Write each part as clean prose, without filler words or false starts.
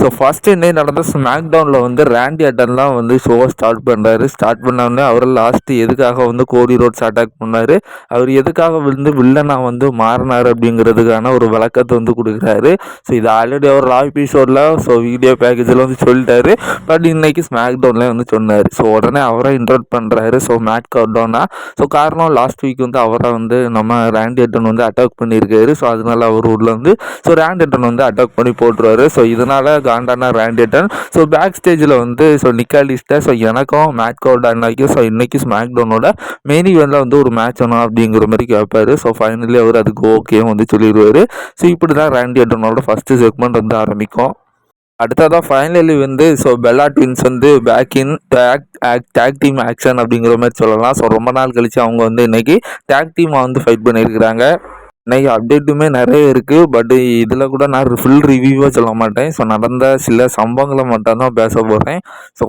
So first இன்னைக்கு நடந்த smack டவுனில் வந்து ரேண்டி ஆர்டன்லாம் வந்து ஷோவை ஸ்டார்ட் பண்ணுறாரு. ஸ்டார்ட் பண்ணோடனே அவர் லாஸ்ட்டு எதுக்காக வந்து கோடி ரோட்ஸ் அட்டாக் பண்ணார், அவர் எதுக்காக வந்து வில்லனாக வந்து மாறினார் அப்படிங்கிறதுக்கான ஒரு விளக்கத்தை வந்து கொடுக்குறாரு. ஸோ இது ஆல்ரெடி அவர் ரா எபிசோடில் வீடியோ பேக்கேஜில் வந்து சொல்லிட்டாரு. பட் இன்னைக்கு ஸ்மாக் டவுன்லேயே வந்து சொன்னார். ஸோ உடனே அவரை இன்ட்ரோட் பண்ணுறாரு. ஸோ மேட் கவுண்டவுனா காரணம் லாஸ்ட் வீக் வந்து அவரை வந்து நம்ம ரேண்டி ஆர்டன் வந்து அட்டாக் பண்ணியிருக்காரு. ஸோ அதனால அவர் உள்ள வந்து ரேண்டி ஆர்டன் வந்து அட்டாக் பண்ணி போட்டுருவாரு. ஸோ இதனால் காண்டான ரேண்டி ஆர்டன் பேக் ஸ்டேஜில் வந்து நிக்காலிஸ்ட்டை எனக்கும் மேட் கவுண்டானாக்கும் இன்னைக்கு ஸ்மாக் டவுனோட மெயின் ஈவெண்ட்டில் வந்து ஒரு மேட்ச் வேணும் அப்படிங்கிற மாதிரி கேட்பாரு. ஃபைனலி அவர் அதுக்கு ஓகே வந்து சொல்லிடுவார். இப்படி தான் ரேண்டி ஆர்டனோட ஃபஸ்ட்டு செக்மெண்ட் வந்து ஆரம்பிக்கும். அடுத்ததான் ஃபைனலி வந்து பெல்லா ட்வின்ஸ் வந்து back in tag team action அப்படிங்கிற மாதிரி சொல்லலாம். ரொம்ப நாள் கழிச்சு அவங்க வந்து இன்னைக்கு டேக் டீமாக வந்து ஃபைட் பண்ணியிருக்கிறாங்க. இன்னைக்கு அப்டேட்டுமே நிறைய இருக்குது. பட் இதில் கூட நான் ஃபுல் ரிவ்யூவாக சொல்ல மாட்டேன். நடந்த சில சம்பவங்களை மட்டும் தான் பேச போகிறேன்.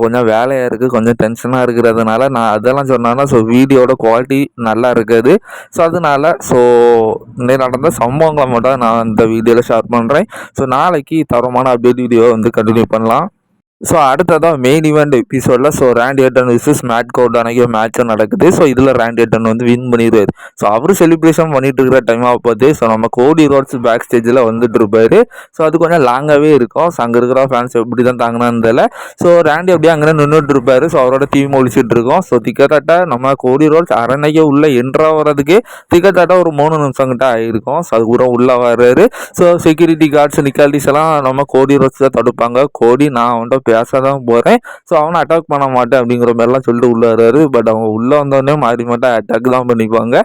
கொஞ்சம் வேலையாக இருக்குது, கொஞ்சம் டென்ஷனாக இருக்கிறதுனால நான் அதெல்லாம் சொன்னேன்னா வீடியோட குவாலிட்டி நல்லா இருக்காது. அதனால இன்னைக்கு நடந்த சம்பவங்களை மட்டும் நான் இந்த வீடியோவில் ஷேர் பண்ணுறேன். நாளைக்கு தரமான அப்டேட் வீடியோ வந்து கண்டினியூ பண்ணலாம். அடுத்ததான் மெயின் ஈவெண்ட் எபிசோடில் ரேண்டி ஆர்டன் விசஸ் மேட் கவுண்டான மேட்சும் நடக்குது. இதில் ரேண்டி ஆர்டன் வந்து வின் பண்ணிடுவார். அவர் செலிப்ரேஷன் பண்ணிட்டு இருக்கிற டைமாக பார்த்து நம்ம கோடி ரோட்ஸ் பேக் ஸ்டேஜில் வந்துட்டு இருப்பார். அது கொஞ்சம் லாங்காகவே இருக்கும். அங்கே இருக்கிற ஃபேன்ஸ் எப்படி தான் தாங்கினான்னு தெரியல. ரேண்டி அப்படியே அங்கே நின்றுட்டு இருப்பார். அவரோட டீம் ஒழிச்சிட்டு இருக்கோம். திக்கத்தட்ட நம்ம கோடி ரோட்ஸ் அரணைக்கு உள்ள என்ட்ரா வர்றதுக்கு திக்கத்தட்ட ஒரு 3 நிமிஷம் கிட்ட ஆகிருக்கும். அது கூட உள்ளே வர்றாரு. செக்யூரிட்டி கார்ட்ஸ் நிக்காலிஸ் எல்லாம் நம்ம கோடி ரோட்ஸ் தான் தடுப்பாங்க. கோடி நான் அவன்கிட்ட பேச தான் போகிறேன், அவனை அட்டாக் பண்ண மாட்டேன் அப்படிங்கிற மாதிரிலாம் சொல்லிட்டு உள்ளே வர்றாரு. பட் அவங்க உள்ளே வந்தோடனே மாறி மாட்டேன் அட்டாக் தான் பண்ணிப்பாங்க.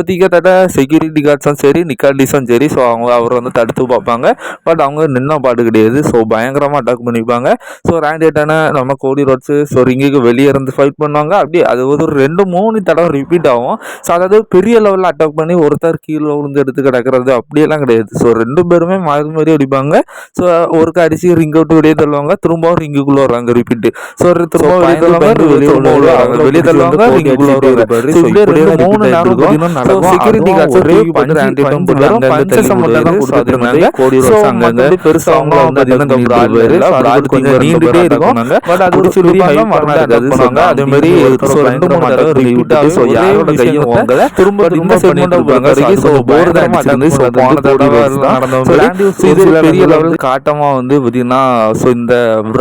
திக்கத்தட்ட செக்யூரிட்டி கார்ட்ஸும் சரி நிக்காலிஸும் சரி அவங்க அவரை வந்து தடுத்து பார்ப்பாங்க. பட் அவங்க நின்ன பாடு கிடையாது. பயங்கரமாக அட்டாக் பண்ணிப்பாங்க. ரேண்டி ஆர்டனை நம்ம கோடி ரோட்ஸு ரிங்குக்கு வெளியே இருந்து ஃபைட் பண்ணுவாங்க. அப்படியே அது ஒரு 2-3 தடவை ரிப்பீட் ஆகும். அதாவது பெரிய லெவலில் அட்டாக் பண்ணி ஒருத்தர் கீழே விழுந்து எடுத்து கிடக்கிறது அப்படியெல்லாம் கிடையாது. 2 பேருமே மாறி மாறி அடிப்பாங்க. ஒருக்க அடிச்சு ரிங் அவுட்டு வெளியே தள்ளுவாங்க, திரும்பவும் ரிங்குக்குள்ளே வராங்க ரிப்பீட்டு. வெளியே தள்ளுவாங்க, ரிங்குக்குள்ளே வருவாரு. செக்யூரிட்டி காட்டமா வந்து இந்த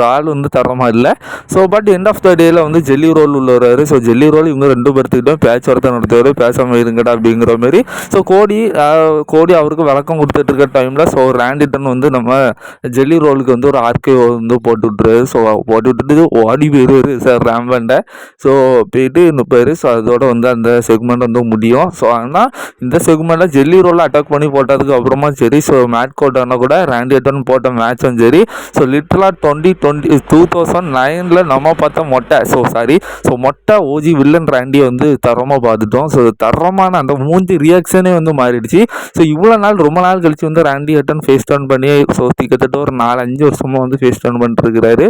ஆள் வந்து தரமா இல்லை. பட் எண்ட் ஆஃப் த டேல வந்து ஜெல்லி ரோல் உள்ளவராரு. ஜெல்லி ரோல் இவங்க 2 பேர்த்துக்கிட்ட பேச்சுவார்த்தை நடத்துவார். பேசாமல் இருங்கடா அப்படிங்கிற மாதிரி. கோடி அவருக்கு விளக்கம் கொடுத்துட்டு இருக்க டைமில் ரேண்டி ஆர்டன் வந்து நம்ம ஜெல்லி ரோலுக்கு வந்து ஒரு ஆர்கே வந்து போட்டு விட்டுருவாரு. போட்டு விட்டுட்டு ஓடி போயிடுவார் ரேம்பண்டை. போயிட்டு நிற்பார். அதோட வந்து அந்த செக்மெண்ட் வந்து முடியும். ஆனால் இந்த செக்மெண்ட்டில் ஜெல்லி ரோலில் அட்டாக் பண்ணி போட்டதுக்கு அப்புறமா சரி மேட் கவுண்டான கூட ரேண்டி ஆர்டன் போட்ட மேட்சும் சரி லிட்டரலாக 2009 நம்ம பார்த்த மொட்டை மொட்டை ஓஜி வில்லன் ரேண்டியை வந்து தரமாக பார்த்துட்டோம். தரமான அந்த மூஞ்சி ரியாக்ஷனே வந்து மாறிடுச்சு. இவ்வளோ நாள் ரொம்ப நாள் கழிச்சு வந்து ரேண்டி ஆர்டன் ஃபேஸ் டர்ன் பண்ணி கிட்டத்தட்ட ஒரு 4-5 வருஷமாக வந்து ஃபேஸ் டர்ன் பண்ணிட்டுருக்கிறாரு.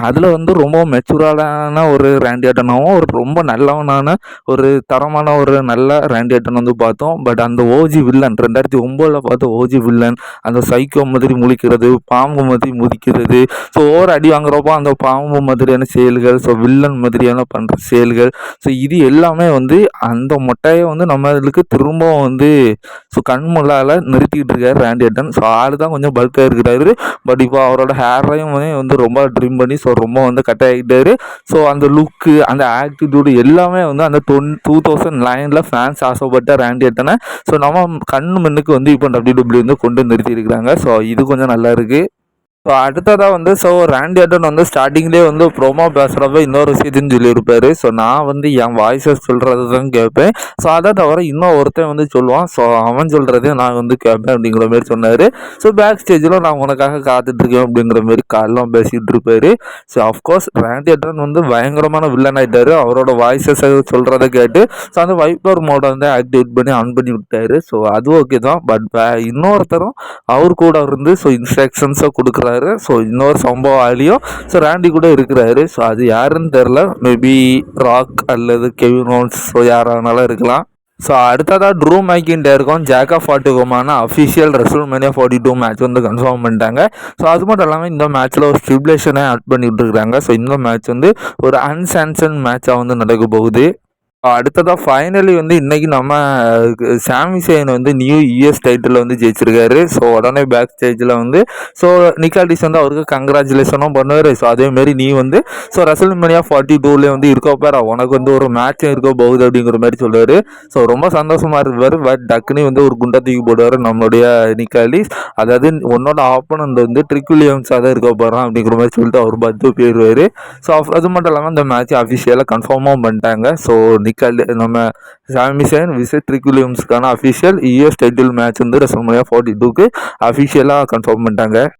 அதில் வந்து ரொம்ப மெச்சூரான ஒரு ரேண்டி ஆர்டனாகவும் ஒரு ரொம்ப நல்லவனான ஒரு தரமான ஒரு நல்ல ரேண்டி ஆர்டன் வந்து பார்த்தோம். பட் அந்த ஓஜி வில்லன் 2009 பார்த்த ஓஜி வில்லன் அந்த சைக்கோ மாதிரி முழிக்கிறது, பாம்பு மாதிரி முதிக்கிறது, ஓவர் அடி வாங்குறப்போ அந்த பாம்பு மாதிரியான செயல்கள், வில்லன் மாதிரியான பண்ணுற செயல்கள், இது எல்லாமே வந்து அந்த மொட்டையை வந்து நம்மளுக்கு திரும்பவும் வந்து கண் முள்ளால் நிறுத்திக்கிட்டு இருக்காரு ரேண்டி ஆர்டன். ஆள் தான் கொஞ்சம் பல்காக இருக்கிறாரு. பட் இப்போ அவரோட ஹேரையும் வந்து ரொம்ப ட்ரிம் பண்ணி ரொம்ப வந்து கட் ஆகிட்டாரு. அந்த லுக்கு அந்த ஆட்டிடியூடு எல்லாமே வந்து அந்த 2009 ஃபேன்ஸ் ஆசைப்பட்ட ரேண்டி ஆர்டனை நம்ம கண்ணு முன்னுக்கு வந்து இப்போ WWE வந்து கொண்டு நிறுத்தி இருக்கிறாங்க. இது கொஞ்சம் நல்லா இருக்குது. அடுத்ததாக வந்து ரேண்டி ஆர்டன் வந்து ஸ்டார்டிங்லேயே வந்து ப்ரோமோ பேசுகிறப்ப இன்னொரு விஷயத்தையும் சொல்லியிருப்பார். நான் வந்து என் வாய்ஸை சொல்கிறது தான் கேட்பேன். அதை தவிர இன்னும் ஒருத்தன் வந்து சொல்லுவான். அவன் சொல்கிறதையும் நான் வந்து கேட்பேன் அப்படிங்கிற மாதிரி சொன்னார். பேக் ஸ்டேஜில் நான் உனக்காக காத்துட்ருக்கேன் அப்படிங்கிற மாதிரி காலெலாம் பேசிகிட்டு இருப்பார். அஃப்கோர்ஸ் ரேண்டி ஆர்டன் வந்து பயங்கரமான வில்லன் ஆகிட்டார். அவரோட வாய்ஸஸ் சொல்கிறத கேட்டு அந்த வைப்பர் மோடை வந்து ஆக்டிவேட் பண்ணி ஆன் பண்ணி விட்டார். அது ஓகே தான். பட் இன்னொருத்தரும் அவர் கூட இருந்து இன்ஸ்ட்ரக்ஷன்ஸை கொடுக்குறாரு. இன்னொரு சம்பவம் ஆலியும் ரேண்டி கூட இருக்கிறாரு. அது யாருன்னு தெரில. மேபி ராக் அல்லது கெவின் ஓவன்ஸ் யாரானாலும் இருக்கலாம். ஸோ அடுத்ததாக true மேக்கின்டருக்கும் Jacob ஃபாட்டுக்குமான official WrestleMania 42 match வந்து கன்ஃபார்ம் பண்ணிட்டாங்க. ஸோ அது மட்டும் இல்லாமல் இந்த மேட்ச்சில் ஒரு ஸ்டிபுலேஷனை ஆட் பண்ணிட்டு இருக்காங்க. ஸோ இந்த மேட்ச் வந்து ஒரு அன்சான்சன் மேட்சாக வந்து நடக்க போகுது. அடுத்ததாக ஃபைனலி வந்து இன்றைக்கி நம்ம சாமி சேன் வந்து நியூ யூஎஸ் டைட்டில் வந்து ஜெயிச்சிருக்காரு. ஸோ உடனே பேக் ஸ்டேஜில் வந்து ஸோ நிக்கால்டிஸ் வந்து அவருக்கு கங்க்ராச்சுலேஷனும் பண்ணுவார். ஸோ அதேமாரி நீ வந்து ஸோ ரெஸ்ல்மேனியா 42 வந்து இருக்கப்பார், உனக்கு வந்து ஒரு மேட்சும் இருக்க போகுது அப்படிங்கிற மாதிரி சொல்லுவார். ஸோ ரொம்ப சந்தோஷமாக இருப்பார். பட் டக்குனி வந்து ஒரு குண்டை தூக்கி போடுவார் நம்மளுடைய நிக்கால்டிஸ். அதாவது உன்னோட ஆப்போனண்ட் வந்து ட்ரிக் வில்லியம்ஸாக தான் இருக்க போகிறான் அப்படிங்கிற மாதிரி சொல்லிட்டு அவர் பார்த்து போயிடுவார். ஸோ அது மட்டும் இல்லாமல் இந்த மேட்ச் அஃபிஷியலாக கன்ஃபார்மும் பண்ணிட்டாங்க. ஸோ நம்ம சாமி சேன் விசஸ் ட்ரிக் வில்லியம்ஸ்க்கான அஃபிஷியல் யூஎஸ் டைட்டில் மேட்ச் வந்து ரெஸ்ல்மேனியா 42க்கு அஃபிஷியலாக கன்ஃபார்ம் பண்ணிட்டாங்க.